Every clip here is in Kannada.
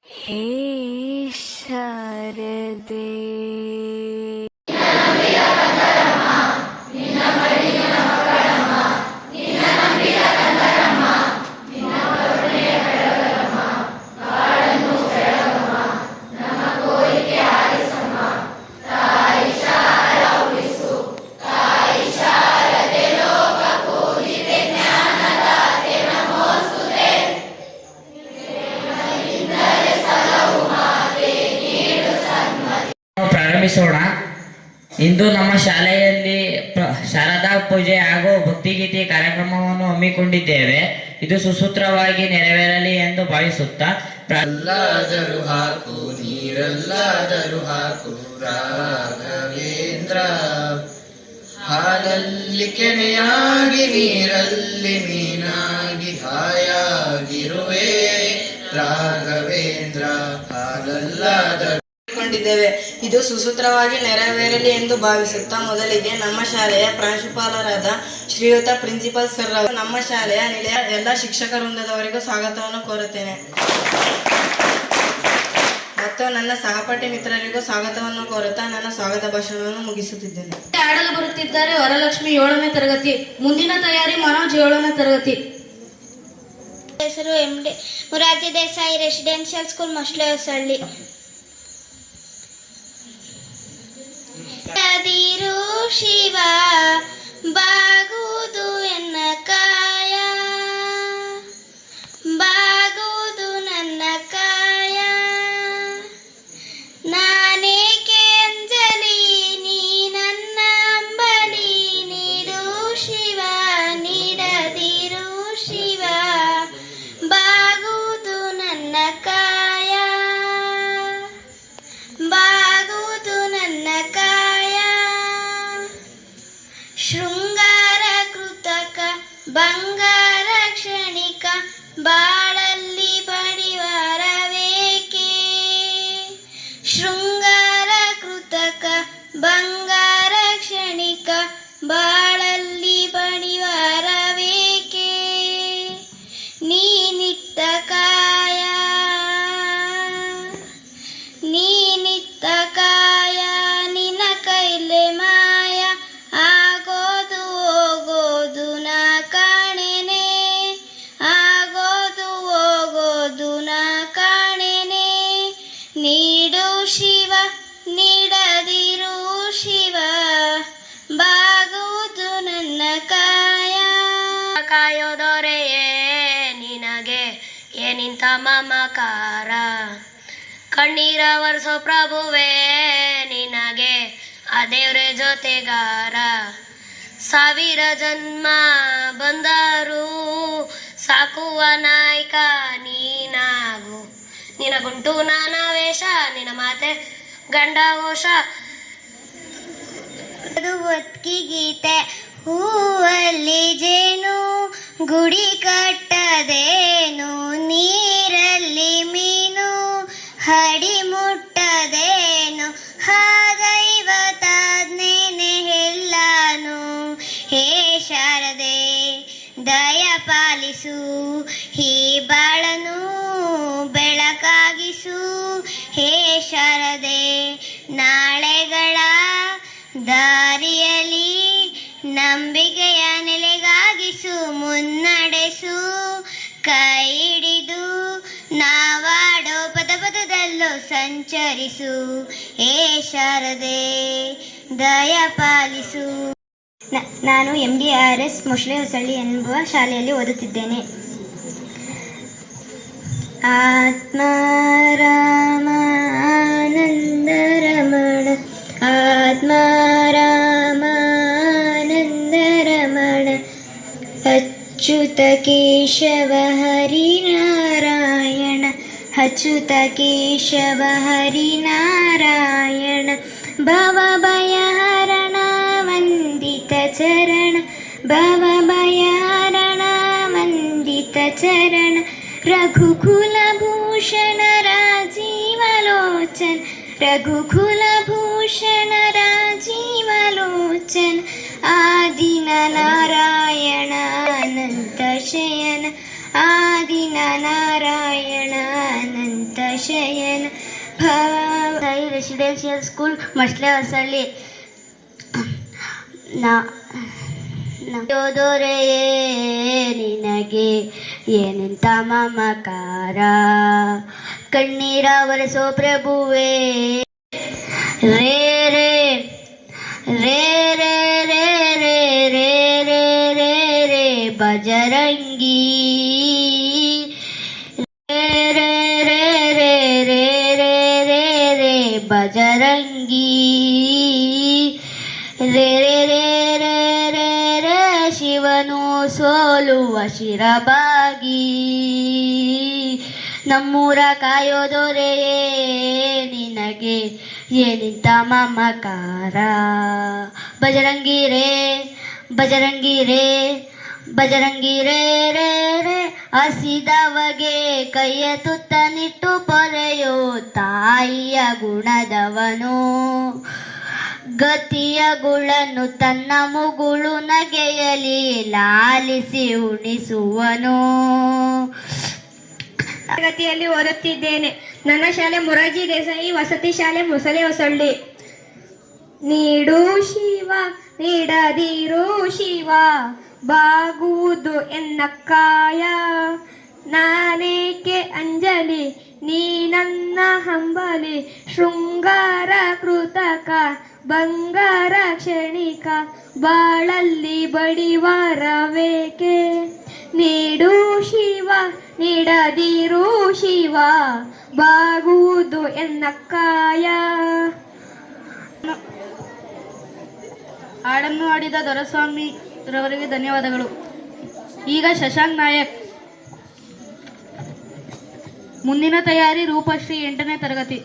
ಹೇ ಶಾರದೆ ಪ್ರಾರಂಭಿಸೋಣ. ಇಂದು ನಮ್ಮ ಶಾಲೆಯಲ್ಲಿ ಶಾರದಾ ಪೂಜೆ ಹಾಗೂ ಭಕ್ತಿಗೀತೆ ಕಾರ್ಯಕ್ರಮವನ್ನು ಹಮ್ಮಿಕೊಂಡಿದ್ದೇವೆ. ಇದು ಸುಸೂತ್ರವಾಗಿ ನೆರವೇರಲಿ ಎಂದು ಭಾವಿಸುತ್ತಾ ಎಲ್ಲಾದರೂ ಹಾಕು ನೀರೆಲ್ಲಾದರೂ ಹಾಕು ರಾಘವೇಂದ್ರ, ಹಾಲಲ್ಲಿ ಕೆನೆಯಾಗಿ ನೀರಲ್ಲಿ ಮೀನಾಗಿ ಹಾಯಾಗಿರುವೆ ರಾಘವೇಂದ್ರ, ಹಾಲಲ್ಲಾದರೂ ಇದು ಸುಸೂತ್ರವಾಗಿ ನೆರವೇರಲಿ ಎಂದು ಭಾವಿಸುತ್ತಾ ಮೊದಲಿಗೆ ನಮ್ಮ ಶಾಲೆಯ ಪ್ರಾಂಶುಪಾಲರಾದ ಶ್ರೀಯುತ ಪ್ರಿನ್ಸಿಪಲ್ ಸರ್ ಅವರು ನಮ್ಮ ಶಾಲೆಯ ನಿಲಯ ಎಲ್ಲ ಶಿಕ್ಷಕ ವೃಂದದವರಿಗೂ ಸ್ವಾಗತವನ್ನು ಕೋರುತ್ತೇನೆ ಮತ್ತು ನನ್ನ ಸಹಪಾಠಿ ಮಿತ್ರರಿಗೂ ಸ್ವಾಗತವನ್ನು ಕೋರುತ್ತಾ ನನ್ನ ಸ್ವಾಗತ ಭಾಷಣವನ್ನು ಮುಗಿಸುತ್ತಿದ್ದೇನೆ. ಆಡಲು ಬರುತ್ತಿದ್ದಾರೆ ವರಲಕ್ಷ್ಮಿ 7ನೇ ತರಗತಿ. ಮುಂದಿನ ತಯಾರಿ ಮನೋಜ್ 7ನೇ ತರಗತಿ. ಹೆಸರು MD Morarji Desai residential school ಮೊಸಳೆ ಹೊಸಳ್ಳಿ. ಶಿವ ಬಾಗುವುದು ಎನ್ನ ಕಾಯ, ಬಾಗುವುದು ನನ್ನ ಕಾಯ, ನಾನೇಕೆ ಅಂಜಲಿ ನೀ ನನ್ನ ಅಂಬಲಿ, ನೀಡು ಶಿವ ನೀಡದಿರು ಶಿವ, ಬಾಗುವುದು ನನ್ನ ಕಾಯ, ಬಾಗುವುದು ನನ್ನ ಕಾಯ. ಶೃಂಗಾರ ಕೃತಕ ಬಂಗಾರ ಕ್ಷಣಿಕ ಬಾಳಲ್ಲಿ ಬಡಿವಾರವೇಕೆ, ಶೃಂಗಾರ ಕೃತಕ ಬಂಗಾರ ಕ್ಷಣಿಕ ಬಾಳಲ್ಲಿ ಬಡಿವಾರವೇಕೆ, ನೀನಿತ್ತ ಕಾಯ ನೀನಿತ್ತ ಕಾಯ, ನಿನ್ನ ಕೈಲೆ ಮಾಯ ಆಗೋದು ಹೋಗೋದು ನಾ ಕಾಣೆನೆ, ಆಗೋದು ಹೋಗೋದು ನಾ ಕಾಣೆನೆ, ನೀಡು ಶಿವ ನೀಡದಿರು ಶಿವ, ಬಾಗುವುದು ನನ್ನ ಕಾಯ. ಕಾಯೋದೊರೆಯೇ ನಿನಗೆ ಏನಿಂತ ಮಮಕಾರ, ಕಣ್ಣೀರ ವರ್ಷೋ ಪ್ರಭುವೇ ನಿನಗೆ ಆ ದೇವ್ರೆ ಜೊತೆಗಾರ, ಸಾವಿರ ಜನ್ಮ ಬಂದರು ಸಾಕುವ ನಾಯಕ ನೀನಾಗು, ನಿನಗುಂಟು ನಾನಾ ವೇಷ ನಿನ್ನ ಮಾತೆ ಗಂಡ ಘೋಷ. ಅದು ಒತ್ಕಿ ಗೀತೆ ಹೂವಲ್ಲಿ ಜೇನು ಗುಡಿ ಕಟ್ಟದೇನು, ನೀರಲ್ಲಿ ಮೀನು ಹಡಿ ಮುಟ್ಟದೇನು, ದೈವತಾಜ್ಞೆನೆ ಎಲ್ಲಾನು, ಹೇ ಶಾರದೆ ದಯ ಪಾಲಿಸು, ಹೀ ಬಾಳನು ಬೆಳಕಾಗಿಸು, ಹೇ ಶಾರದೆ ನಾಳೆಗಳ ದಾರಿಯಲ್ಲಿ ನಂಬಿಕೆಯ ನೆಲೆಗಾಗಿಸು, ಮುನ್ನಡೆಸು ಕೈ ಹಿಡಿದು ನಾವಾಡೋ ಪದ ಪದದಲ್ಲೂ ಸಂಚರಿಸು, ಹೇ ಶಾರದೆ ದಯ ಪಾಲಿಸು. ನಾನು MDRS ಮೊಸಳೆ ಹೊಸಳ್ಳಿ ಎಂಬ ಶಾಲೆಯಲ್ಲಿ ಓದುತ್ತಿದ್ದೇನೆ. ಆತ್ಮಾರಾಮಾನಂದ ರಮಣ, ಆತ್ಮಾರಾಮಾನಂದ ರಮಣ, ಅಚ್ಯುತ ಕೇಶವ ಹರಿನಾರಾಯಣ, ಅಚ್ಯುತ ಕೇಶವ ಹರಿನಾರಾಯಣ, ಭವಭಯಹರಣ ವಂದಿತ ಚರಣ, ಭವಭಯಹರಣ ವಂದಿತ ಚರಣ, ರಘುಕುಲಭೂಷಣ ರಾಜೀವಲೋಚನ, ರಘುಕುಲಭೂಷಣ ರಾಜೀವಲೋಚನ, ಆದಿನ ನಾರಾಯಣ ಅನಂತ ಶಯನ, ಆದಿನ ನಾರಾಯಣ ಅನಂತ ಶಯನ ಸಾಯಿ ರೆಸಿಡೆನ್ಷಿಯಲ್ ಸ್ಕೂಲ್ ಮಸ್ಲೆ ಹೊಸಳ್ಳಿ. ದೊರೆಯೇ ನಿನಗೆ ಏನೆಂತ ಮಮಕಾರ, ಕಣ್ಣೀರ ಒರೆಸೋ ಪ್ರಭುವೇ. ರೇ ರೇ ರೇ ರೇ ರೇ ರೇ ರೇ ರೇ ರೇ ರೇ ಬಜರಂಗಿ, ರೇ ರೇ ರೇ ರೇ ರೇ ರೇ ರೇ ರೇ ಬಜರಂಗಿ, ರೇ ರೇ ರೇ ರೇ ರೇ ರೇ ಶಿವನು ಸೋಲುವ ಶಿರಬಾಗಿ. ನಮ್ಮೂರ ಕಾಯೋ ದೊರೆಯೇ ನಿನಗೆ ಏನಿಂತ ಮಮಕಾರ, ಬಜರಂಗಿ ರೇ ಬಜರಂಗಿ ರೇ ಬಜರಂಗಿ ರೇ ರೇ ರೇ. ಹಸಿದವಗೆ ಕೈಯ ತುತ್ತನಿಟ್ಟು ಪೊರೆಯೋ ತಾಯಿಯ ಗುಣದವನು, ಗತಿಯ ಗುಳನ್ನು ತನ್ನ ಮುಗುಳು ನಗೆಯಲಿ ಲಾಲಿಸಿ ಉಣಿಸುವನು. ತರಗತಿಯಲ್ಲಿ ಓದುತ್ತಿದ್ದೇನೆ. ನನ್ನ ಶಾಲೆ ಮೊರಾರ್ಜಿ ದೇಸಾಯಿ ವಸತಿ ಶಾಲೆ ಮೊಸಳೆ ಹೊಸಳ್ಳಿ. ನೀಡು ಶಿವ ನೀಡದಿರು ಶಿವ, ಬಾಗುವುದು ಎನ್ನಕ್ಕಾಯ. ನಾನೇಕೆ ಅಂಜಲಿ ನೀ ನನ್ನ ಹಂಬಲಿ, ಶೃಂಗಾರ ಕೃತಕ ಬಂಗಾರ ಕ್ಷಣಿಕ, ಬಾಳಲ್ಲಿ ಬಡಿವಾರವೇಕೆ. ನೀಡು ಶಿವ ನೀಡದಿರು ಶಿವ, ಬಾಗುವುದು ಎನ್ನಕ್ಕಾಯ. ಹಾಡನ್ನು ಹಾಡಿದ ದೊರೆಸ್ವಾಮಿ ರವರಿಗೆ ಧನ್ಯವಾದಗಳು. ಈಗ ಶಶಾಂಕ್ ನಾಯಕ್. ಮುಂದಿನ ತಯಾರಿ ರೂಪಶ್ರೀ 8ನೇ ತರಗತಿ.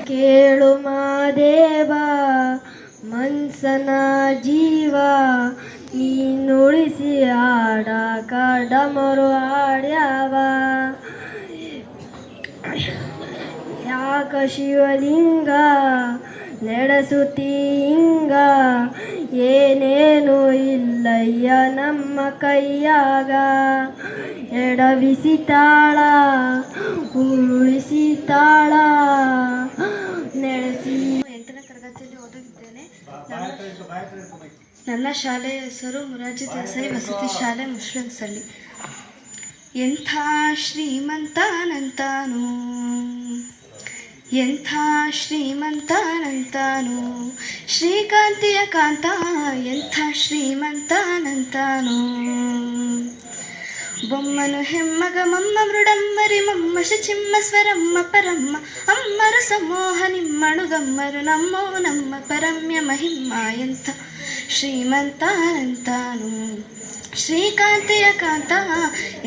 ಕೇಳು ಮಾದೇವ ಮನ್ಸನ ಜೀವ, ನೀನುಳಿಸಿ ಆಡ ಕಡಮರು ಆಡ್ಯಾವ. ಯಾಕ ಶಿವಲಿಂಗ ನಡೆಸುತ್ತಿ ಹಿಂಗ, ಏನೇನು ಇಲ್ಲಯ್ಯ ನಮ್ಮ ಕೈಯಾಗ. ಎಡವಿಸಿತಾಳ ಉಳಿಸಿತಾಳ ನಡೆಸಿ. 8ನೇ ತರಗತಿಯಲ್ಲಿ ಓದುತ್ತಿದ್ದೇನೆ. ನನ್ನ ಶಾಲೆಯ ಹೆಸರು ಮೊರಾರ್ಜಿ ದೇಸಾಯಿ ವಸತಿ ಶಾಲೆ ಮುಸ್ಲಿಂಸಲ್ಲಿ. ಎಂಥ ಶ್ರೀಮಂತನಂತಾನು, ಎಂಥ ಶ್ರೀಮಂತನಂತಾನು, ಶ್ರೀಕಾಂತಿಯ ಕಾಂತ ಎಂಥ ಶ್ರೀಮಂತನಂತಾನು. ಬೊಮ್ಮನು ಹೆಮ್ಮಗ ಮಮ್ಮ ಮೃಡಮ್ಮರಿ ಮಮ್ಮ ಶಚಿಮ್ಮ ಸ್ವರಮ್ಮ ಪರಮ್ಮ, ಅಮ್ಮರು ಸಮೂಹ ನಿಮ್ಮಣು ಗಮ್ಮರು ನಮ್ಮೋ ನಮ್ಮ ಪರಮ್ಯ ಮಹಿಮ್ಮ. ಎಂಥ ಶ್ರೀಮಂತನಂತಾನು, ಶ್ರೀಕಾಂತಿಯ ಕಾಂತ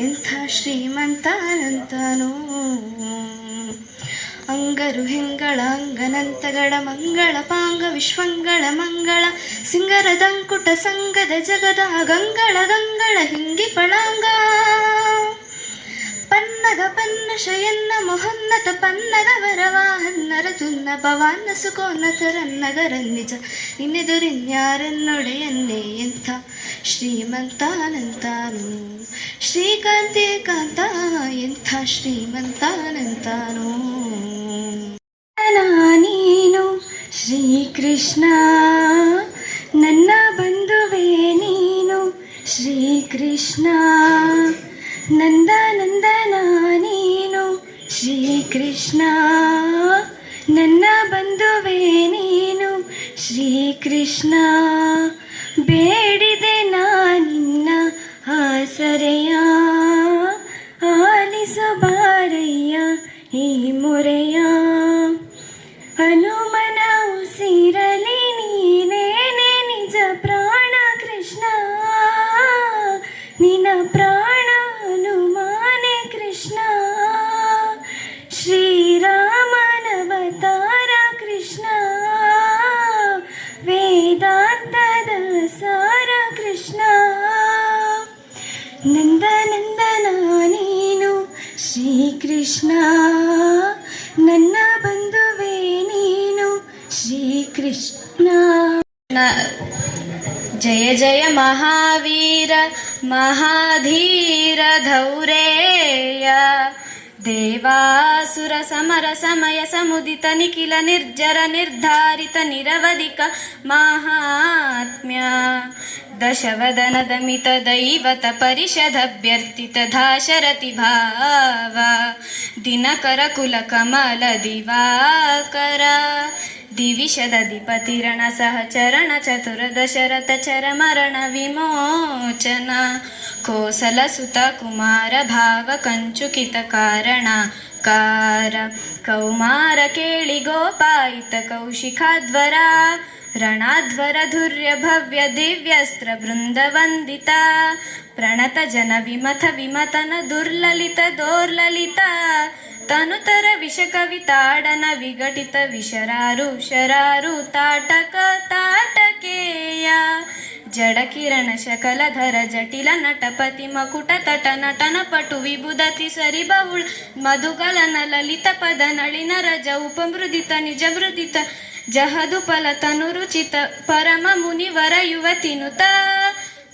ಎಂಥ ಶ್ರೀಮಂತನಂತಾನು. ಅಂಗರು ಹೆಂಗಳ ಅಂಗನಂತಗಳ ಮಂಗಳ ಪಾಂಗ ವಿಶ್ವಂಗಳ ಮಂಗಳ, ಸಿಂಗರದಂಕುಟ ಸಂಗದ ಜಗದ ಗಂಗಳ ಗಂಗಳ ಹಿಂಗಿ ಪಳಾಂಗ. ಪನ್ನಗ ಪನ್ನ ಶಯನ್ನ ಮೊಹನ್ನತ ಪನ್ನಗ ವರವಾಹನ್ನರ ತುನ್ನ ಭವಾನ್ನ ಸುಕೋನ್ನತರನ್ನಗರನ್ನಿಜ, ಇನ್ನೆದುರಿನ್ಯಾರನ್ನೊಡೆಯನ್ನೇ. ಎಂಥ ಶ್ರೀಮಂತನಂತಾನು, ಶ್ರೀಕಾಂತಿ ಕಾಂತ ಎಂಥ ಶ್ರೀಮಂತನಂತಾನು. ನೀನು ಶ್ರೀಕೃಷ್ಣ ನನ್ನ ಬಂಧುವೇ ನೀನು, ಶ್ರೀಕೃಷ್ಣ ನಂದನಂದನ ನೀನು, ಶ್ರೀಕೃಷ್ಣ ನನ್ನ ಬಂಧುವೇ ನೀನು, ಶ್ರೀಕೃಷ್ಣ. ಬೇಡಿದೆ ನಾನಿನ್ನ ಆಸರೆಯ, ಆಲಿಸು ಬಾರಯ್ಯ ಈ ಮೊರೆಯ. ಹನುಮನ ಉಸಿರಲಿ ನೀನೇನೆ ನಿಜ ಪ್ರಾಣ ಕೃಷ್ಣ, ನಿನ ಪ್ರಾಣ ಹನುಮಾನೆ ಕೃಷ್ಣ. ಶ್ರೀರಾಮನವತಾರ ಕೃಷ್ಣ, ವೇದಾಂತದ ಸಾರ ಕೃಷ್ಣ. ನಂದನಂದನ ನೀನು ಶ್ರೀಕೃಷ್ಣ, ನನ್ನ ಬಂಧುವೇ ನೀನು ಶ್ರೀಕೃಷ್ಣ. ಜಯ ಜಯ ಮಹಾವೀರ ಮಹಾಧೀರ ಧೌರೇಯ ದೇವಾಸುರ ಸಮರ ಸಮಯ ಸಮುದಿತ ನಿಖಿಲ ನಿರ್ಜರ ನಿರ್ಧಾರಿತ ನಿರವಧಿಕ ಮಾಹಾತ್ಮ್ಯ ದಶವದನದ ಮಿತ ದೈವತ ಪರಿಷದಭ್ಯರ್ಥಿತ ಧಾಶರಥಿ ಭಾವ ದಿನಕರ ಕುಲ ಕಮಲ ದಿವಾಕರ ದಿವಿಷದ ದಿಪತಿರಣ ಸಹಚರಣ ಚತುರ ದಶರಥ ಚರ ಮರಣ ವಿಮೋಚನ ಕೋಸಲ ಸುತ ಕುಮಾರ ಭಾವ ಕಂಚುಕಿತ ಕಾರಣ ಕಾರ ಕೌಮಾರ ಕೇಳಿ ಗೋಪಾಯಿತ ಕೌಶಿಖಾಧ್ವರ ರಣಾಧ್ವರ ಧುರ್ಯ ಭವ್ಯ ದಿವ್ಯಸ್ತ್ರ ಬೃಂದವಂದಿತ ಪ್ರಣತ ಜನ ವಿಮಥ ವಿಮತನ ದುರ್ಲಲಿತ ದೋರ್ಲಲಿತ ತನುತರ ವಿಷ ಕವಿತಾಡನ ವಿಘಟಿತ ವಿಶರಾರು ಶರಾರು ತಾಟಕ ತಾಟಕೇಯ ಜಡ ಕಿರಣ ಶಕಲಧರ ಜಟಿಲ ನಟಪತಿ ಮಕುಟ ತಟ ನಟನ ಪಟು ವಿಬುಧತಿ ಸರಿ ಬಹುಳ ಮಧುಕಲನ ಲಲಿತ ಪದ ನಳಿನ ರಜ ಉಪಮೃದಿತ ನಿಜ ಮೃದಿತ ಜಹದು ಫಲ ತನು ರುಚಿತ ಪರಮ ಮುನಿವರ ಯುವತಿನುತ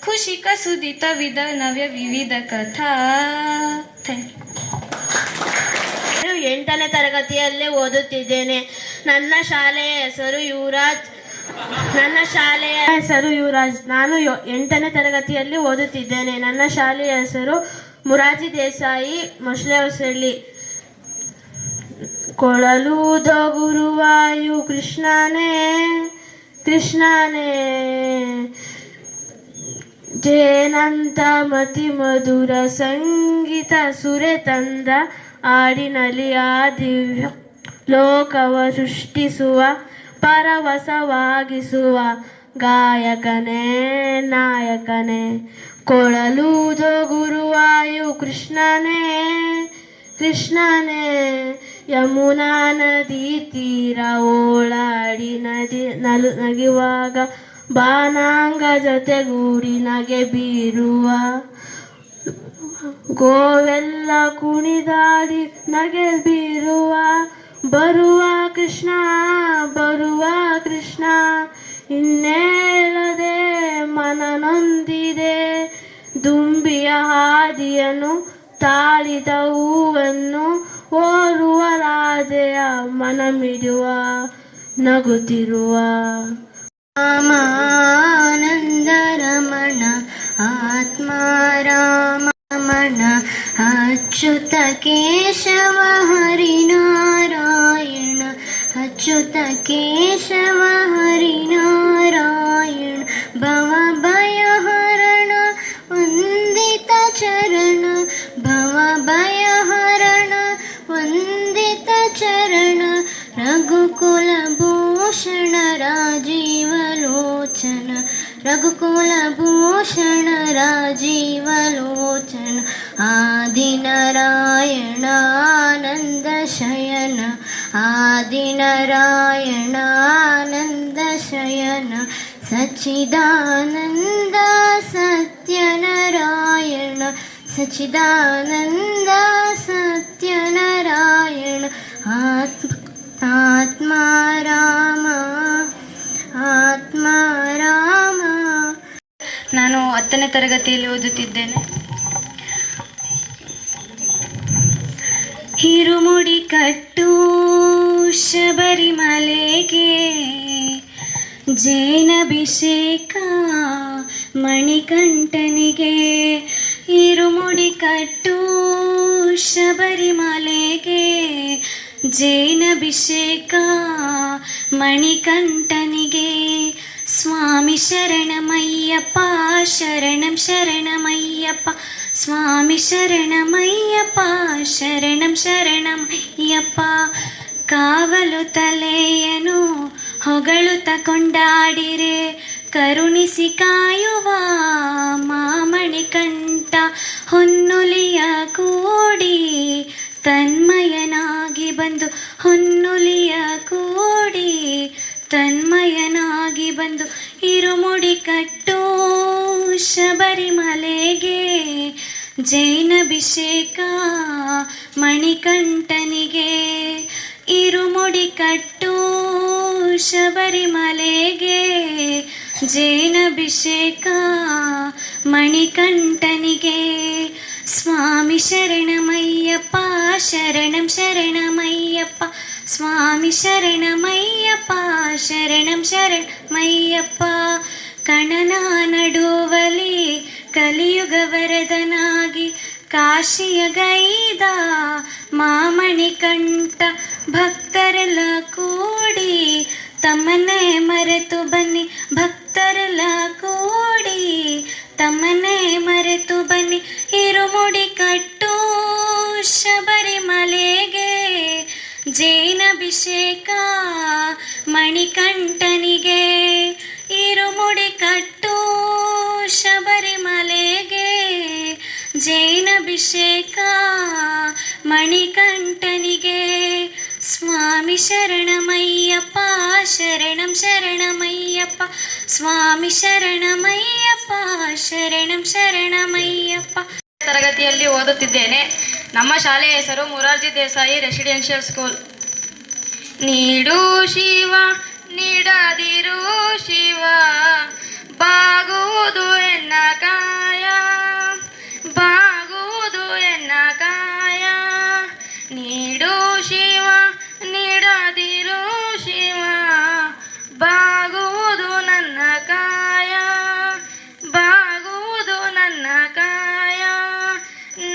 ಖುಷಿಕ ಸುದಿತ ವಿಧ ನವ್ಯ ವಿವಿಧ ಕಥಾ. Thank you. 8ನೇ ತರಗತಿಯಲ್ಲಿ ಓದುತ್ತಿದ್ದೇನೆ. ನನ್ನ ಶಾಲೆಯ ಹೆಸರು ಯುವರಾಜ್. ನಾನು 8ನೇ ತರಗತಿಯಲ್ಲಿ ಓದುತ್ತಿದ್ದೇನೆ. ನನ್ನ ಶಾಲೆಯ ಹೆಸರು ಮುರಾರ್ಜಿ ದೇಸಾಯಿ ಮೊಸಳೆಹೊಸಳ್ಳಿ. ಕೊಳಲೂದ ಗುರುವಾಯು ಕೃಷ್ಣನೇ ಜೇನಂತ ಮತಿ ಮಧುರ ಸಂಗೀತ ಸುರೆ ತಂದ ಹಾಡಿನಲ್ಲಿ ಆ ದಿವ್ಯ ಲೋಕವ ಸೃಷ್ಟಿಸುವ ಪರವಶವಾಗಿಸುವ ಗಾಯಕನೇ ನಾಯಕನೇ. ಕೊಳಲೂದೋ ಗುರುವಾಯು ಕೃಷ್ಣನೇ ಯಮುನಾ ನದಿ ತೀರ ಓಳಾಡಿ ನಗಿವಾಗ ಬಾನಾಂಗ ಜೊತೆಗೂಡಿ ನಗೆ ಬೀರುವ ಗೋವೆಲ್ಲ ಕುಣಿದಾಡಿ ನಗೆ ಬೀರುವ ಬರುವ ಕೃಷ್ಣ ಇನ್ನೇಳದೆ ಮನನೊಂದಿದೆ ದುಂಬಿಯ ಹಾದಿಯನ್ನು ತಾಳಿದ ಹೂವನ್ನು ಓರುವ ರಾಧೆಯ ಮನಮಿಡುವ ನಗುತ್ತಿರುವ ರಾಮಾನಂದ ರಮಣ ಆತ್ಮಾರಾಮಣ ಅಚ್ಯುತ ಕೇಶವ ಹರಿನಾರಾಯಣ ಅಚ್ಯುತ ಕೇಶವ ಹರಿನಾರಾಯಣ ಭವ ಭಯಹರಣ ವಂದಿತ ಚರಣ ಭವ ಭಯಹರಣ ವಂದಿತ ಚರಣ ರಘುಕುಲ ಭೂಷಣ ರಾಜೀವಲೋಚನ ರಘುಕುಲ ಭೂಷಣ ರಾಜೀವಲೋಚನ ಆದಿನಾರಾಯಣ ಆನಂದ ಶಯನ ಆದಿನಾರಾಯಣ ಆನಂದ ಶಯನ ಸಚ್ಚಿದಾನಂದ ಸತ್ಯನಾರಾಯಣ ಸಚ್ಚಿದಾನಂದ ಸತ್ಯನಾರಾಯಣ ಆತ್ಮಾರಾಮ. ನಾನು 10ನೇ ತರಗತಿಯಲ್ಲಿ ಓದುತ್ತಿದ್ದೇನೆ. ಹಿರುಮುಡಿ ಕಟ್ಟು ಶಬರಿಮಲೆಗೆ ಜೇನಭಿಷೇಕ ಮಣಿಕಂಠನಿಗೆ ಹಿರುಮುಡಿ ಕಟ್ಟು ಶಬರಿಮಲೆಗೆ ಜೇನಭಿಷೇಕ ಮಣಿಕಂಠನಿಗೆ ಸ್ವಾಮಿ ಶರಣಮಯ್ಯಪ್ಪ ಶರಣಂ ಶರಣಮಯ್ಯಪ್ಪ ಸ್ವಾಮಿ ಶರಣಮಯ್ಯಪ್ಪ ಶರಣಂ ಶರಣಮಯ್ಯಪ್ಪ ಕಾವಲು ತಲೆಯನು ಹೊಗಳುತ್ತ ಕೊಂಡಾಡಿರೆ ಕರುಣಿಸಿ ಕಾಯುವ ಮಾಮಣಿಕಂಠ ಹೊನ್ನುಲಿಯ ಕೂಡಿ ತನ್ಮಯನಾಗಿ ಬಂದು ಹೊನ್ನುಲಿಯ ಕೂಡಿ ತನ್ಮಯನಾಗಿ ಬಂದು ಇರುಮುಡಿ ಕಟ್ಟು ಶಬರಿಮಲೆಗೆ ಜೈನಭಿಷೇಕ ಮಣಿಕಂಠನಿಗೆ ಇರುಮುಡಿ ಕಟ್ಟು ಶಬರಿಮಲೆಗೆ ಜೈನಭಿಷೇಕ ಮಣಿಕಂಠನಿಗೆ. ಸ್ವಾಮಿ ಶರಣಮಯ್ಯಪ್ಪ ಶರಣಂ ಶರಣಮಯ್ಯಪ್ಪ, ಸ್ವಾಮಿ ಶರಣಮಯ್ಯಪ್ಪ ಶರಣಂ ಶರಣಮಯ್ಯಪ್ಪ. ಕಣನ ನಡುವಲಿ ಕಲಿಯುಗ ವರದನಾಗಿ ಕಾಶಿಯ ಗೈದ ಮಾಮಣಿಕಂಠ, ಭಕ್ತರೆಲ್ಲ ಕೂಡಿ ತಮ್ಮನ್ನೇ ಮರೆತು ಬನ್ನಿ, ಭಕ್ತರೆಲ್ಲ ಕೂಡಿ ತಮ್ಮನ್ನೇ ಮರೆತು ಬನ್ನಿ. ಇರುಮುಡಿ ಕಟ್ಟು ಶಬರಿಮಲೆಗೆ, ಜೈನಾಭಿಷೇಕ ಮಣಿಕಂಠನಿಗೆ. ಇರುಮುಡಿ ಕಟ್ಟು ಶಬರಿಮಲೆಗೆ, ಜೈನಾಭಿಷೇಕ ಮಣಿಕಂಠನಿಗೆ. ಸ್ವಾಮಿ ಶರಣಮಯ್ಯಪ್ಪ ಶರಣಂ ಶರಣಮಯ್ಯಪ್ಪ, ಸ್ವಾಮಿ ಶರಣಮಯ್ಯಪ್ಪ ಶರಣಂ ಶರಣಮಯ್ಯಪ್ಪ. ತರಗತಿಯಲ್ಲಿ ಓದುತ್ತಿದ್ದೇನೆ. ನಮ್ಮ ಶಾಲೆಯ ಹೆಸರು ಮೊರಾರ್ಜಿ ದೇಸಾಯಿ ರೆಸಿಡೆನ್ಷಿಯಲ್ ಸ್ಕೂಲ್. ನೀಡು ಶಿವ ನೀಡದಿರು ಶಿವ, ಬಾಗುವುದು ಎನ್ನ ಕಾಯ, ಬಾಗುವುದು ಎನ್ನ ಕಾಯ. ನೀಡು ಶಿವ ನೀಡದಿರು ಶಿವ, ಬಾಗುವುದು ನನ್ನ ಕಾಯ, ಬಾಗುವುದು ನನ್ನ ಕಾಯ.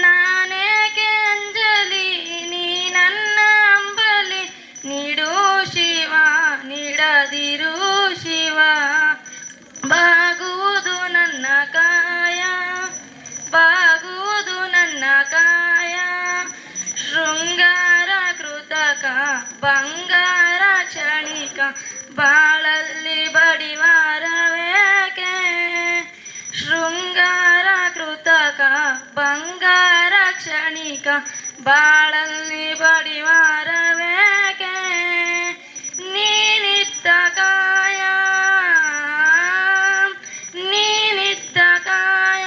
ನಾನೇಕೆ ಅಂಜಲಿ ನೀ ನನ್ನ ಅಂಬಲಿ, ನೀಡು ಶಿವ ನೀಡದಿರು ಶಿವ, ಬಾಗುವುದು ನನ್ನ ಕಾಯ, ಬಾಗುವುದು ನನ್ನ ಕಾಯ. ಶೃಂಗಾರ ಕೃತಕ ಬಂಗಾರ ಕ್ಷಣಿಕ, ಬಾಳಲ್ಲಿ ಬಡಿವಾರವೇಕೆ. ಶೃಂಗಾರ ಕೃತಕ ಬಂಗಾರ ಕ್ಷಣಿಕ, ಬಾಳಲ್ಲಿ ಬಡಿವಾರವೇಕೆ. ನೀನಿತ್ತ ಕಾಯ ನೀನಿತ್ತ ಕಾಯ,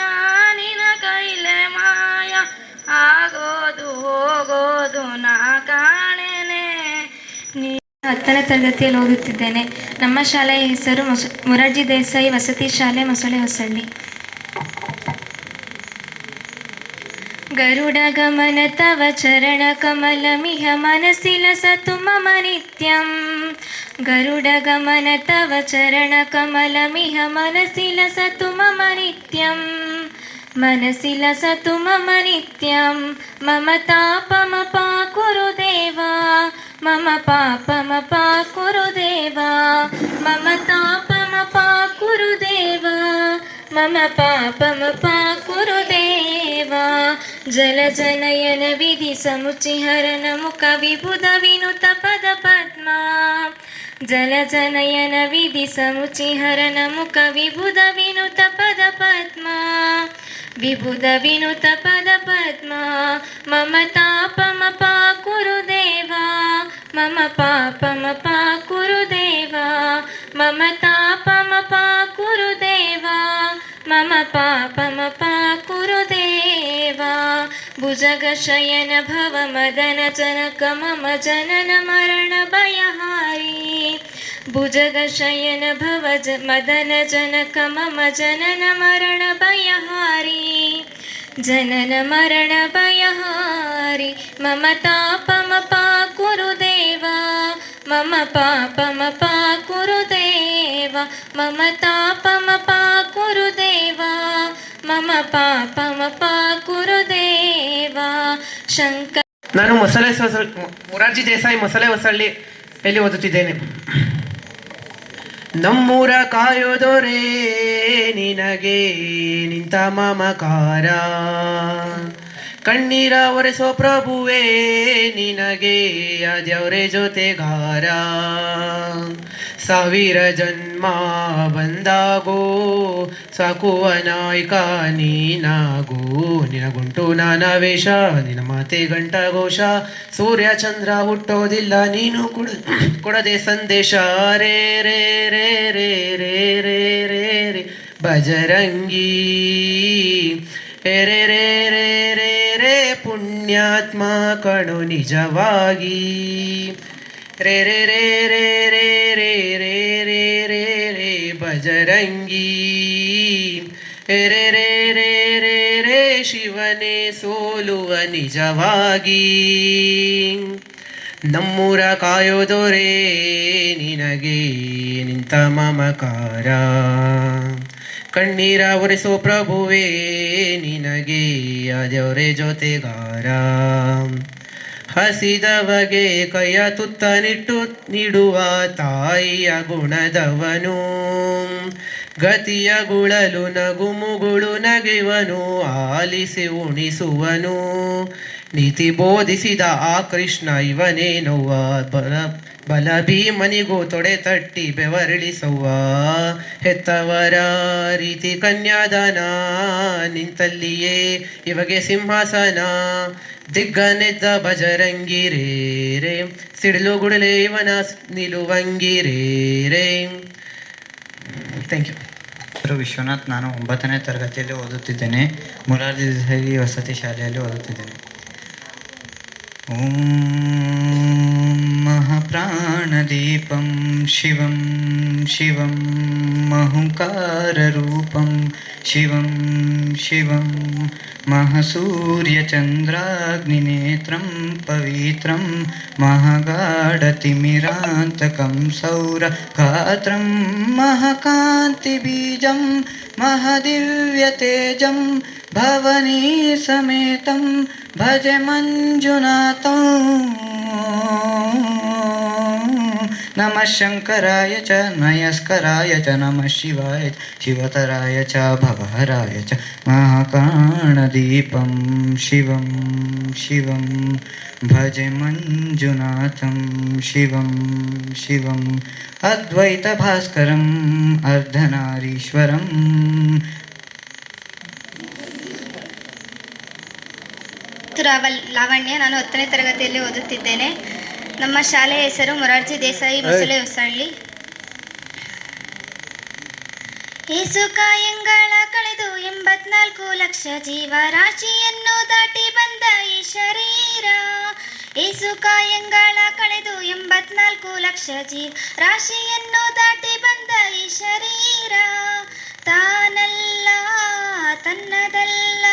ನಿನ ಕೈಲೆ ಮಾಯ, ಆಗೋದು ಹೋಗೋದು ನಾ ಕಾಣೆನೆ. 10ನೇ ತರಗತಿಯಲ್ಲಿ ಓದುತ್ತಿದ್ದೇನೆ. ನಮ್ಮ ಶಾಲೆಯ ಹೆಸರು ಮೊರಾರ್ಜಿ ದೇಸಾಯಿ ವಸತಿ ಶಾಲೆ, ಮೊಸಳೆ ಹೊಸಳ್ಳಿ. ಗರುಡ ಗಮನ ತವ ಚರಣ ಕಮಲ ಮಿಹ ಮನಸಿ ಲಸತು ಮಮ ನಿತ್ಯಂ. ಗರುಡ ಗಮನ ತವ ಚರಣ ಕಮಲ ಮಿಹ ಮನಸಿ ಲಸತು ಮಮ ನಿತ್ಯಂ, ಮನಸಿ ಲಸತು ಮಮ ನಿತ್ಯಂ. ಮಮ ತಾಪಮಪ ಕುರು ದೇವ, ಮಮ ಪಾಪಮಪ ಕುರು ದೇವ, ಮಮ ತಾಪಮಪ ಕುರು ದೇವ, ಮಮ ಪಾಪಮಪ ಕುರು ದೇವ. ಜಲ ಜನಯನ ವಿಧಿ ಸಮುಚಿಹರಣ ಮುಖ ವಿಬುಧ ವಿನುತ ಪದ ಪದ್ಮ. ಜಲ ಜನಯನ ವಿಧಿ ಸಮುಚಿಹರಣ ಮುಖ ವಿಬುಧ ವಿನುತ ಪದ ಪದ್ಮ, ವಿಬುಧ ವಿನುತ ಪದ ಪದ್ಮ. ಮಮ ತಾಪಮಪ ಕುರು ದೇವ, ಮಮ ಪಾಪಮಪ ಕುರು ದೇವ, ಮಮ ತಾಪಮಪ ಕುರು ದೇವ, ಮಮ ಪಾಪಮಪ ಕುರು ದೇವ. ಭುಜಗ ಶಯನ ಭವ ಮದನ ಜನಕ ಮಮ ಜನನ ಮರಣ ಭಯಹಾರಿ. ಭುಜಗ ಶಯನ ಭವ ಮದನ ಜನಕ ಮಮ ಜನನ ಮರಣ ಭಯಹಾರಿ, ಜನನ ಮರಣ ಭಯಹಾರಿ. ಮಮ ತಾಪಮಪ ಕುರು ದೇವ, ಮಮ ಪಾಪಮಪ ಕುರು ದೇವ, ಮಮ ತಾಪಮಪ ಕುರು ದೇವ, ಮಮ ಪಾಪಮಪ ಕುರು ದೇವ. ಶಂಕರ. ನಾನು ಮೊರಾರ್ಜಿ ದೇಸಾಯಿ ಮೊಸಳೆ ಹೊಸಳ್ಳಿ ಎಲ್ಲಿ ಓದುತ್ತಿದ್ದೇನೆ. ನಮ್ಮೂರ ಕಾಯೋದೊರೆ ನಿನಗೆ ನಿಂತ ಮಮಕಾರ, ಕಣ್ಣೀರ ಒರೆಸೋ ಪ್ರಭುವೇ ನಿನಗೆ ಅದ್ಯವರೇ ಜೊತೆಗಾರ. ಸಾವಿರ ಜನ್ಮ ಬಂದಾಗೋ ಸಾಕುವ ನಾಯಕ ನೀನಾಗೋ, ನಿನಗುಂಟು ನಾನವೇಶ ನಿನ ಮಾತೆ ಗಂಟ ಘೋಷ. ಸೂರ್ಯ ಚಂದ್ರ ಹುಟ್ಟೋದಿಲ್ಲ ನೀನು ಕೊಡದೆ ಸಂದೇಶ. ರೇ ರೇ ರೇ ರೇ ರೇ ರೇ ರೇ ರೇ ಬಜರಂಗಿ ರೇ ರೇ ರೇ ರೇ ರೇ ರೇ ಪುಣ್ಯಾತ್ಮ ಕಣು ನಿಜವಾಗಿ. ರೇ ರೇ ರೇ ರೇ ರೇ ರೇ ರೇ ರೇ ರೇ ರೇ ಬಜರಂಗಿ ರೇ ರೇ ರೇ ರೇ ರೇ ಶಿವನೇ ಸೋಲುವ ನಿಜವಾಗಿ ನಮ್ಮೂರ ಕಾಯೋದೊರೆ ನಿನಗೆ ನಿಂತ ಮಮಕಾರ ಕಣ್ಣೀರ ಒರೆಸೋ ಪ್ರಭುವೇ ನಿನಗೆ ಅದೇವರೇ ಜೊತೆಗಾರ ಹಸಿದವಗೆ ಕೈಯ ತುತ್ತ ನಿಟ್ಟು ನೀಡುವ ತಾಯಿಯ ಗುಣದವನು ಗತಿಯ ಗುಳಲು ನಗು ಮುಗುಳು ನಗೆವನು ಆಲಿಸಿ ಉಣಿಸುವನು ನೀತಿ ಬೋಧಿಸಿದ ಆ ಕೃಷ್ಣ ಇವನೇನವ್ವ ಬಲ ಭೀಮನಿಗೂ ತೊಡೆ ತಟ್ಟಿ ಬೆವರಿಳಿಸವ್ವ ಹೆತ್ತವರ ರೀತಿ ಕನ್ಯಾದಾನ ನಿಂತಲ್ಲಿಯೇ ಇವಗೆ ಸಿಂಹಾಸನ ದಿಗ್ಗನೆದ್ದ ಬಜರಂಗಿರೇ ರೇ ಸಿಡಿಲು ಗುಡಲೆ ಇವನ ನಿಲುವಂಗಿರೇ ರೇ. Thank you. ಹೆಸರು ವಿಶ್ವನಾಥ್. ನಾನು 9ನೇ ತರಗತಿಯಲ್ಲಿ ಓದುತ್ತಿದ್ದೇನೆ. ಮೊರಾರ್ಜಿ ದೇಸಾಯಿ ವಸತಿ ಶಾಲೆಯಲ್ಲಿ ಓದುತ್ತಿದ್ದೇನೆ. ಓಂ ಮಹಾಪ್ರಾಣದೀಪಂ ಶಿವಂ ಶಿವಂ ಮಹುಂಕಾರರೂಪಂ ಶಿವಂ ಶಿವಂ ಮಹಾಸೂರ್ಯಚಂದ್ರಾಗ್ನಿನೇತ್ರಂ ಪವಿತ್ರಂ ಮಹಾಗಾಢತಿಮಿರಾಂತಕಂ ಸೌರಗಾತ್ರಂ ಮಹಾಕಾಂತಿಬೀಜಂ ಮಹಾದಿವ್ಯತೇಜಂ ಭವನೀ ಸಮೇತಂ ಭಜೆ ಮಂಜುನಾಥಂ. ನಮಃ ಶಂಕರಾಯ ಚ ನಯಸ್ಕರಾಯ ಚ ನಮಃ ಶಿವಾಯ ಶಿವತರಾಯ ಚ ಭವಹರಾಯ ಚ ಮಹಾಕಾಣದೀಪಂ ಶಿವಂ ಶಿವಂ ಭಜೆ ಮಂಜುನಾಥಂ ಶಿವಂ ಶಿವಂ ಅದ್ವೈತ ಭಾಸ್ಕರಂ ಅರ್ಧನಾರೀಶ್ವರಂ. ಲಾವಣ್ಯ. ನಾನು 10ನೇ ತರಗತಿಯಲ್ಲಿ ಓದುತ್ತಿದ್ದೇನೆ. ನಮ್ಮ ಶಾಲೆಯ ಹೆಸರು ಮೊರಾರ್ಜಿ ದೇಸಾಯಿ ಮೊಸಳೆ ಹೊಸಳ್ಳಿ. ಏಸುಕಾಯಂಗಳ ಕಳೆದು 84 ಲಕ್ಷ ಜೀವರಾಶಿಯನ್ನು ದಾಟಿ ಬಂದ ಈ ಶರೀರ. ಏಸುಕಾಯಂಗಳ ಕಳೆದು 84 ಲಕ್ಷ ಜೀವರಾಶಿಯನ್ನು ದಾಟಿ ಬಂದ ಈ ಶರೀರ. ತಾನಲ್ಲ ತನ್ನದಲ್ಲ,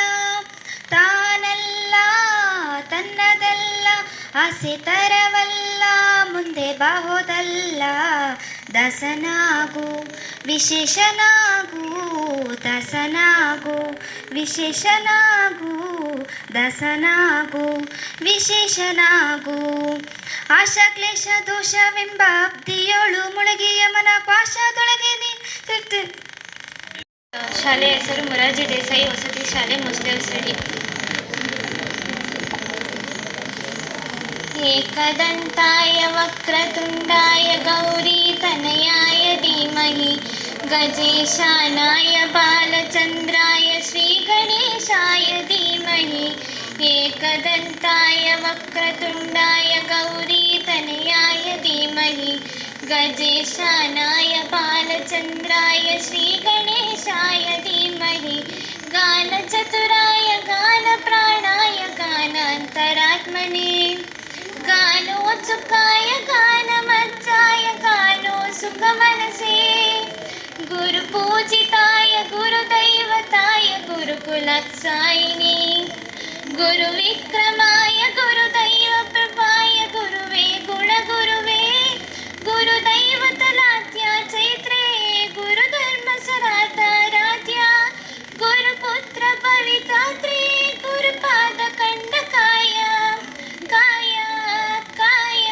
ತಾನಲ್ಲ ತನ್ನದಲ್ಲ, ಆಸೆ ತರವಲ್ಲ, ಮುಂದೆ ಬಾಹೋದಲ್ಲ. ದಾಸನಾಗು ವಿಶೇಷನಾಗು, ದಾಸನಾಗು ವಿಶೇಷನಾಗು, ದಾಸನಾಗು ವಿಶೇಷನಾಗು. ಆಶಾ ಕ್ಲೇಶ ದೋಷವೆಂಬ ಅಬ್ದಿಯೋಳು ಮುಳುಗಿ ಯಮನ ಪಾಶದೊಳಗೆ ಶಾಲೆಯ ಹೆಸರು ಮೊರಾರ್ಜಿ ದೇಸಾಯಿ ವಸತಿ ಶಾಲೆ ಮೊಸಳೆ ಹೊಸಳ್ಳಿ. ಏಕದಂತಾಯ ವಕ್ರತುಂಡಾಯ ಗೌರೀತನಯಾಯ ಧೀಮಹಿ ಗಜೇಶಾನಾಯ ಬಾಲಚಂದ್ರಾಯ ಶ್ರೀಗಣೇಶಾಯ ಧೀಮಹಿ. ಏಕದಂತಾಯ ವಕ್ರತುಂಡಾಯ ಗೌರೀತನಯಾಯ ಧೀಮಹಿ ಗಜೇಶಾನಾಯ ಬಾಲಚಂದ್ರಾಯ ಶ್ರೀಗಣೇಶಾಯ ಧೀಮಹಿ. ಗಾನಚತುರಾಯ ಗಾನಪ್ರಾಣಾಯ ಗಾನಾಂತರಾತ್ಮನೇ ಗಾನೋತ್ಸುಕಾಯ ಗಾನಮಜ್ಜಾಯ ಗಾನೋ ಸುಖಮನಸೇ. ಗುರುಪೂಜಿತಾಯ ಗುರುದೈವತಾಯ ಗುರುಕುಲತ್ಸಾಯಿನೇ ಗುರುವಿಕ್ರಮಾಯ ಗುರುದೈವಪ್ರಭಾಯ ಗುರುವೇ ಗುಣಗುರುವೇ. ಗುರುದೈವತಲಾತ್ಯ ಚೈತ್ರೇ ಗುರುಧರ್ಮಸರಾತಾರಾಧ್ಯ ಗುರುಪುತ್ರ ಪವಿತಾತ್ರೇ ಗುರುಪಾದಕಂಡಕಾಯ ಕಾಯ ಕಾಯ.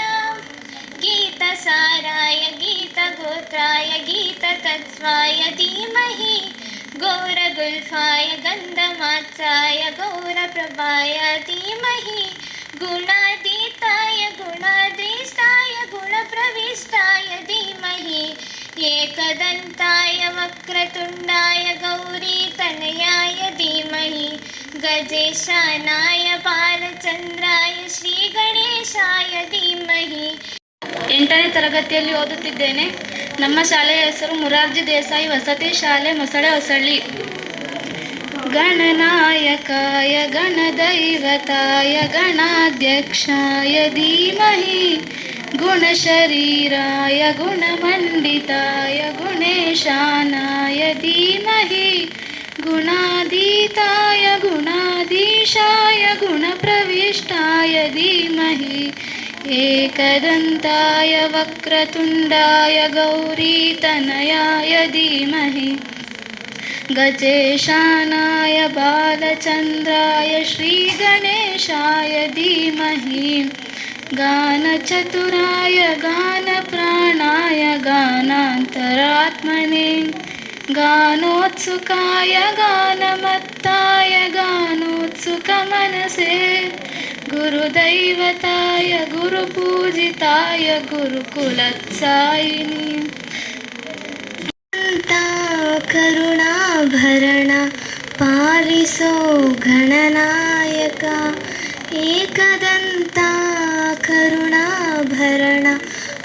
ಗೀತಸಾರಾಯ ಗೀತಗೋತ್ರಾಯ ಗೀತತತ್ಸ್ವಾಯ ಧೀಮಹಿ ಗೌರಗುಲ್ಫಾಯ ಗಂಧಮಾತ್ಸಾಯ ಗೌರಪ್ರಭಾಯ ಧೀಮಹಿ. ಗುಣಾತೀತಾಯ ಗುಣಾಧೀಷ್ಟಾಯ ಗುಣಪ್ರವಿಷ್ಟಾಯ ಧೀಮಹಿ. ಏಕದಂತಾಯ ವಕ್ರತುಂಡಾಯ ಗೌರೀತನಯಾಯ ಧೀಮಹಿ ಗಜೇಶಾನಾಯ ಬಾಲಚಂದ್ರಾಯ ಶ್ರೀಗಣೇಶಾಯ ಧೀಮಹಿ. 8ನೇ ತರಗತಿಯಲ್ಲಿ ಓದುತ್ತಿದ್ದೇನೆ. ನಮ್ಮ ಶಾಲೆಯ ಹೆಸರು ಮೊರಾರ್ಜಿ ದೇಸಾಯಿ ವಸತಿ ಶಾಲೆ ಮೊಸಳೆ ಹೊಸಳ್ಳಿ. ಗಣನಾಯಕಾಯ ಗಣದೈವತಾಯ ಗಣಾಧ್ಯಕ್ಷಾಯ ಧೀಮಹಿ ಗುಣಶರೀರಾಯ ಗುಣಮಂಡಿತಾಯ ಗುಣೇಶಾನಾಯ ಧೀಮಹಿ. गुणातीताय गुणाधीशाय गुणप्रविष्टाय धीमहि एकदन्ताय वक्रतुण्डाय गौरीतनयाय धीमहि गजेशानाय बालचन्द्राय श्रीगणेशाय धीमहि गानचतुराय गानप्राणाय गानान्तरात्मने गानोत्सुकाय गानमत्ताय गानोत्सुकमनसे गुरुदैवताय गुरुपूजिताय गुरुकुलत्सायिनि ಕರುಣಾಭರಣ ಪಾಲಿಸೋ ಗಣನಾಯಕ ಏಕದಂತ ಕರುಣಾಭರಣ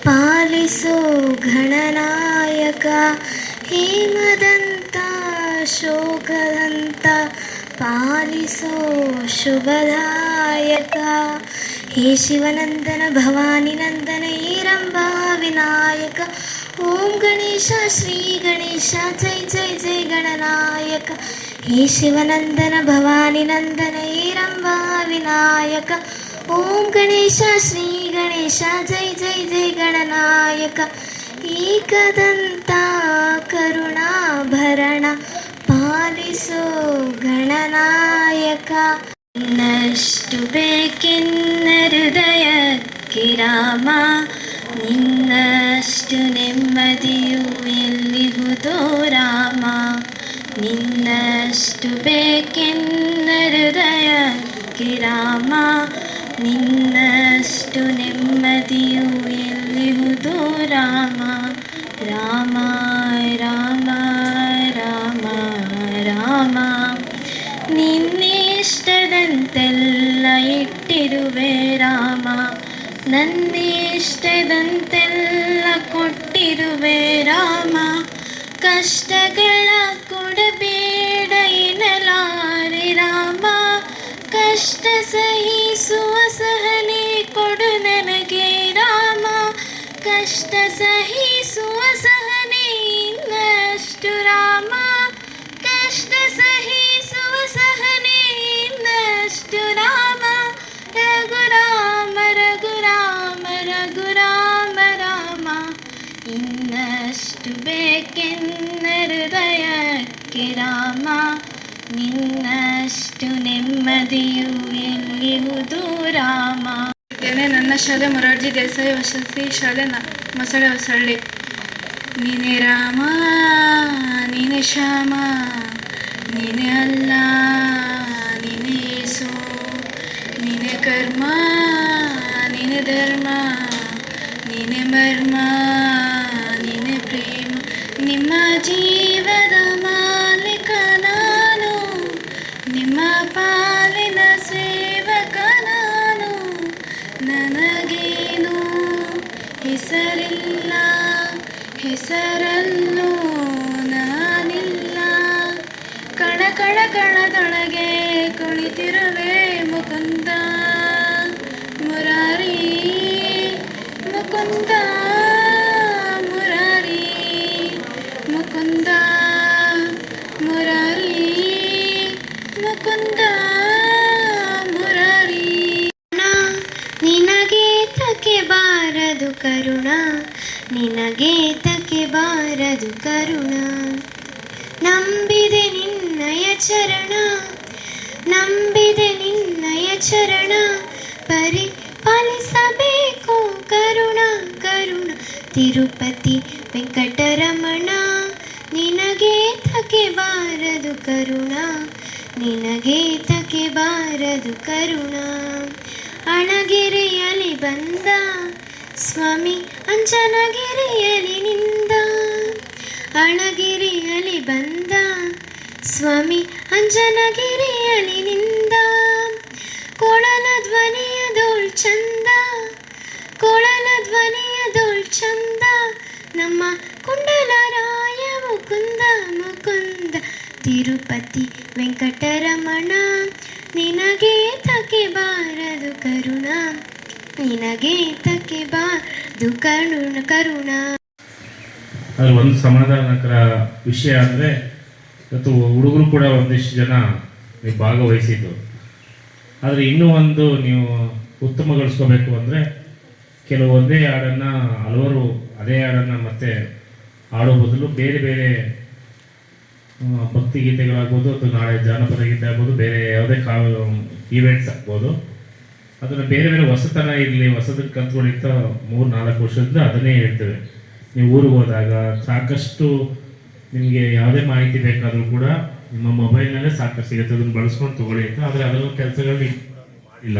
ಪಾಲಿಸೋ ಗಣನಾಯಕ ಹೇಮದಂತ ಶೋಕದಂತ ಪಾಲಿಸೋ ಶುಭದಾಯಕ ಹೇ ಶಿವನಂದನ ಭವಾನಿ ನಂದನ ಈರಂಬಾ ವಿನಾಯಕ ಓಂ ಗಣೇಶ ಶ್ರೀ ಗಣೇಶ ಜೈ ಜೈ ಜೈ ಗಣನಾಯಕ ಹೇ ಶಿವನಂದನ ಭವಾನಿ ನಂದನ ಈರಂಬಾ ವಿನಾಯಕ ಓಂ ಗಣೇಶ ಶ್ರೀ ಗಣೇಶ ಜೈ ಜೈ ಜೈ ಗಣನಾಯಕ ಏಕದಂತ ಕರುಣಾಭರಣ ಪಾಲಿಸೋ ಗಣನಾಯಕ ನಿನ್ನಷ್ಟು ಬೇಕೆನ್ನ ಹೃದಯಕ್ಕೆ ರಾಮ ನಿನ್ನಷ್ಟು ನೆಮ್ಮದಿಯು ಎಲ್ಲಿಹುದೋ ರಾಮ ನಿನ್ನಷ್ಟು ಬೇಕೆನ್ನ ಹೃದಯಕ್ಕೆ ರಾಮ ನಿನ್ನಷ್ಟು ನೆಮ್ಮದಿಯು ಎಲ್ಲಿಹುದೋ ರಾಮ ರಾಮ ರಾಮ ರಾಮ ರಾಮ ನಿನ್ನಿಷ್ಟದಂತೆಲ್ಲ ಇಟ್ಟಿರುವೆ ರಾಮ ನನ್ನಿಷ್ಟದಂತೆಲ್ಲ ಕೊಟ್ಟಿರುವೆ ರಾಮ ಕಷ್ಟಗಳ ಕೊಡಬೇಡ ಎನ್ನಲಾರೆ ರಾಮ ಕಷ್ಟ ಸಹಿಸುವ ಸಹನೆ ಕೊಡು ನನಗೆ ರಾಮ ಕಷ್ಟ ಸಹಿಸುವ ಸಹನೆ ಇನ್ನಷ್ಟು ರಾಮ ಕಷ್ಟ ಸಹಿಸುವ ಸಹನೆ ಇನ್ನಷ್ಟು ರಾಮ ರಘುರಾಮ ರಘುರಾಮ ರಘುರಾಮ ರಾಮ ಇನ್ನಷ್ಟು ಬೇಕೆನ್ನ ಹೃದಯಕ್ಕೆ ರಾಮ ನಿನ್ನಷ್ಟು ನೆಮ್ಮದಿಯು ಎಲ್ಲಿಹುದು ರಾಮ. ನನ್ನ ಶಾಲೆ ಮೊರಾರ್ಜಿ ದೇಸಾಯಿ ವಸತಿ ಶಾಲೆ ಮೊಸಳೆ ಹೊಸಳ್ಳಿ. ನೀನೇ ರಾಮ ನೀನೇ ಶ್ಯಾಮ ನೀನೇ ಅಲ್ಲ ನೀನೇ ಯೇಸು ನೀನೇ ಕರ್ಮ ನೀನೇ ಧರ್ಮ ನೀನೇ ಮರ್ಮ ನೀನೇ ಪ್ರೇಮ ನಿಮ್ಮ ಜೀವದ ಮಾಲಿಕ ನಾನು ನಿಮ್ಮ ಪಾಲಿನ ಸೇವಕ ನಾನು ನನಗೇನು ಹೆಸರಿಲ್ಲ ಹೆಸರಲ್ಲೂ ನಾನಿಲ್ಲ ಕಣ ಕಣ ಕಣದೊಳಗೆ ಕುಳಿತಿರುವೆ ಮುಕುಂದ ಮುರಾರಿ ಮುಕುಂದ ಮುರಾರಿ ಮುಕುಂದ ಮುರಾರಿ ಮುಕುಂದ ಮುರಾರಿ. ನಿನಗೆ ತಕ್ಕೆ ಬಾರದು ಕರುಣ ನಿನಗೆ ತಕ್ಕೆ ಬಾರದು ಕರುಣ ನಂಬಿದೆ ನಿನ್ನಯ ಚರಣ ನಂಬಿದೆ ನಿನ್ನಯ ಚರಣ ಪರಿಪಾಲಿಸಬೇಕು ಕರುಣ ಕರುಣ ತಿರುಪತಿ ವೆಂಕಟರಮಣ ನಿನಗೆ ತಕ್ಕೆ ಬಾರದು ಕರುಣ ನಿನಗೆ ತಕ್ಕೆ ಬಾರದು ಕರುಣ ಅಣಗೆರೆಯಲಿ ಬಂದ ಸ್ವಾಮಿ ಅಂಜನಗಿರಿಯಲಿ ನಿಂದ ಅಣಗಿರಿಯಲಿ ಬಂದ ಸ್ವಾಮಿ ಅಂಜನಗಿರಿಯಲಿ ನಿಂದ ಕೊಳಲ ಧ್ವನಿಯದೋಳ್ ಚಂದ ಕೊಳಲ ಧ್ವನಿಯದೋಳ್ ಚಂದ ನಮ್ಮ ಕುಂಡಲರಾಯ ಮುಕುಂದ ಮುಕುಂದ ತಿರುಪತಿ ವೆಂಕಟರಮಣ ನಿನಗೆ ತಕ್ಕೆ ಬಾರದು ಕರುಣ ನಿನಗೆ ತಕ್ಕೆ ಬಾರದು ಕರುಣ. ಅದು ಒಂದು ಸಮಾಧಾನಕರ ವಿಷಯ ಅಂದರೆ ಮತ್ತು ಹುಡುಗರು ಕೂಡ ಒಂದಿಷ್ಟು ಜನ ನೀವು ಭಾಗವಹಿಸಿದ್ದು. ಆದರೆ ಇನ್ನೂ ಒಂದು ನೀವು ಉತ್ತಮಗೊಳಿಸ್ಕೋಬೇಕು ಅಂದರೆ ಕೆಲವು ಒಂದೇ ಹಾಡನ್ನು ಹಲವರು ಅದೇ ಹಾಡನ್ನು ಮತ್ತೆ ಹಾಡೋ ಬದಲು ಬೇರೆ ಬೇರೆ ಭಕ್ತಿ ಗೀತೆಗಳಾಗ್ಬೋದು ಅಥವಾ ನಾಳೆ ಜಾನಪದ ಗೀತೆ ಆಗ್ಬೋದು, ಬೇರೆ ಯಾವುದೇ ಈವೆಂಟ್ಸ್ ಆಗ್ಬೋದು, ಅದನ್ನು ಬೇರೆ ಬೇರೆ ಹೊಸತನ ಇರಲಿ, ಹೊಸದಕ್ಕೆ ಕಲ್ತ್ಕೊಂಡಿರ್ತ 3-4 ವರ್ಷದಿಂದ ಅದನ್ನೇ ಹೇಳ್ತೇವೆ. ನೀವು ಊರಿಗೆ ಹೋದಾಗ ಸಾಕಷ್ಟು ನಿಮಗೆ ಯಾವುದೇ ಮಾಹಿತಿ ಬೇಕಾದರೂ ಕೂಡ ನಿಮ್ಮ ಮೊಬೈಲ್ನಲ್ಲೇ ಸಾಕಷ್ಟು ಸಿಗುತ್ತೆ, ಅದನ್ನು ಬಳಸ್ಕೊಂಡು ತೊಗೊಳ್ಳಿ ಅಂತ. ಆದರೆ ಅದರ ಕೆಲಸಗಳನ್ನ ಮಾಡಿಲ್ಲ.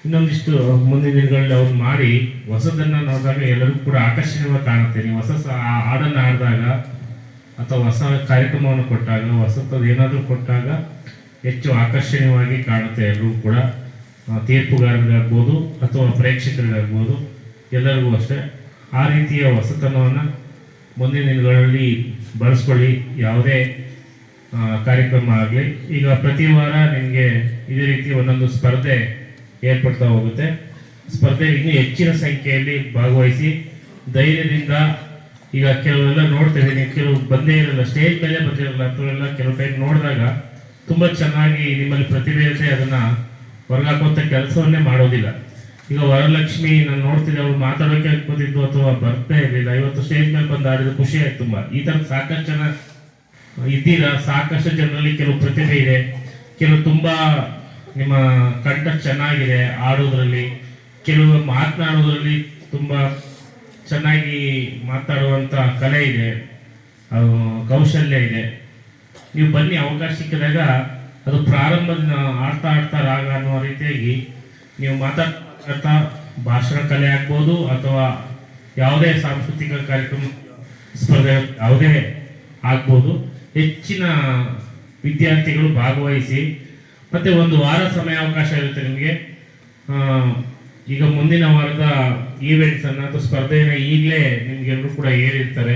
ಇನ್ನೊಂದಿಷ್ಟು ಮುಂದಿನ ದಿನಗಳಲ್ಲಿ ಅವ್ರು ಮಾಡಿ ಹೊಸದನ್ನು ನೋಡಿದಾಗ ಎಲ್ಲರಿಗೂ ಕೂಡ ಆಕರ್ಷಣೀಯವಾಗಿ ಕಾಣುತ್ತೆ. ನೀವು ಹೊಸ ಹಾಡನ್ನು ಹಾಡಿದಾಗ ಅಥವಾ ಹೊಸ ಕಾರ್ಯಕ್ರಮವನ್ನು ಕೊಟ್ಟಾಗ, ಹೊಸತದ್ದು ಏನಾದರೂ ಕೊಟ್ಟಾಗ ಹೆಚ್ಚು ಆಕರ್ಷಣೀಯವಾಗಿ ಕಾಣುತ್ತೆ. ಎಲ್ಲರೂ ಕೂಡ ತೀರ್ಪುಗಾರರಿಗಾಗ್ಬೋದು ಅಥವಾ ಪ್ರೇಕ್ಷಕರಿಗಾಗ್ಬೋದು, ಎಲ್ಲರಿಗೂ ಅಷ್ಟೇ. ಆ ರೀತಿಯ ಹೊಸತನವನ್ನು ಮುಂದಿನ ದಿನಗಳಲ್ಲಿ ಬಳಸ್ಕೊಳ್ಳಿ. ಯಾವುದೇ ಕಾರ್ಯಕ್ರಮ ಆಗಲಿ, ಈಗ ಪ್ರತಿ ವಾರ ನಿಮಗೆ ಇದೇ ರೀತಿ ಒಂದೊಂದು ಸ್ಪರ್ಧೆ ಏರ್ಪಡ್ತಾ ಹೋಗುತ್ತೆ. ಸ್ಪರ್ಧೆ ಇನ್ನೂ ಹೆಚ್ಚಿನ ಸಂಖ್ಯೆಯಲ್ಲಿ ಭಾಗವಹಿಸಿ ಧೈರ್ಯದಿಂದ. ಈಗ ಕೆಲವೆಲ್ಲ ನೋಡ್ತೇವೆ, ನೀವು ಕೆಲವು ಬಂದೇ ಇರಲ್ಲ, ಸ್ಟೇಜ್ ಮೇಲೆ ಬಂದಿರಲ್ಲ, ಅಂಥವೆಲ್ಲ ಕೆಲವು ಟೈಮ್ ನೋಡಿದಾಗ ತುಂಬ ಚೆನ್ನಾಗಿ ನಿಮ್ಮಲ್ಲಿ ಪ್ರತಿಭೆ ಇರುತ್ತೆ, ಅದನ್ನು ಹೊರಗಾಕುವಂಥ ಕೆಲಸವನ್ನೇ ಮಾಡೋದಿಲ್ಲ. ಈಗ ವರಲಕ್ಷ್ಮಿ ನಾನು ನೋಡ್ತಿದ್ದೆ, ಅವ್ರು ಮಾತಾಡೋಕೆ ಕೂತಿದ್ದು ಅಥವಾ ಬರ್ತಾ ಇರಲಿಲ್ಲ, ಇವತ್ತು ಸ್ಟೇಜ್ ಮೇಲೆ ಬಂದು ಆಡಿದ ಖುಷಿ ಆಯ್ತು ತುಂಬ. ಈ ಥರ ಸಾಕಷ್ಟು ಜನ ಇದ್ದೀರಾ. ಸಾಕಷ್ಟು ಜನರಲ್ಲಿ ಕೆಲವು ಪ್ರತಿಭೆ ಇದೆ, ಕೆಲವು ತುಂಬ ನಿಮ್ಮ ಕಂಠ ಚೆನ್ನಾಗಿದೆ ಆಡೋದ್ರಲ್ಲಿ, ಕೆಲವು ಮಾತನಾಡೋದ್ರಲ್ಲಿ ತುಂಬ ಚೆನ್ನಾಗಿ ಮಾತಾಡುವಂಥ ಕಲೆ ಇದೆ, ಕೌಶಲ್ಯ ಇದೆ. ನೀವು ಬನ್ನಿ, ಅವಕಾಶ ಸಿಕ್ಕಿದಾಗ ಅದು ಪ್ರಾರಂಭದ ಆಡ್ತಾ ಆಡ್ತಾ ರಾಗ ಅನ್ನುವ ರೀತಿಯಾಗಿ ನೀವು ಮಾತಾಡ್ತಾ ಭಾಷಣ ಕಲೆ ಆಗ್ಬೋದು ಅಥವಾ ಯಾವುದೇ ಸಾಂಸ್ಕೃತಿಕ ಕಾರ್ಯಕ್ರಮ ಸ್ಪರ್ಧೆ ಯಾವುದೇ ಆಗ್ಬೋದು. ಹೆಚ್ಚಿನ ವಿದ್ಯಾರ್ಥಿಗಳು ಭಾಗವಹಿಸಿ. ಮತ್ತು ಒಂದು ವಾರ ಸಮಯಾವಕಾಶ ಇರುತ್ತೆ ನಿಮಗೆ. ಈಗ ಮುಂದಿನ ವಾರದ ಈವೆಂಟ್ಸನ್ನು ಅಥವಾ ಸ್ಪರ್ಧೆಯನ್ನು ಈಗಲೇ ನಿಮಗೆಲ್ಲರೂ ಕೂಡ ಹೇಳಿರ್ತಾರೆ.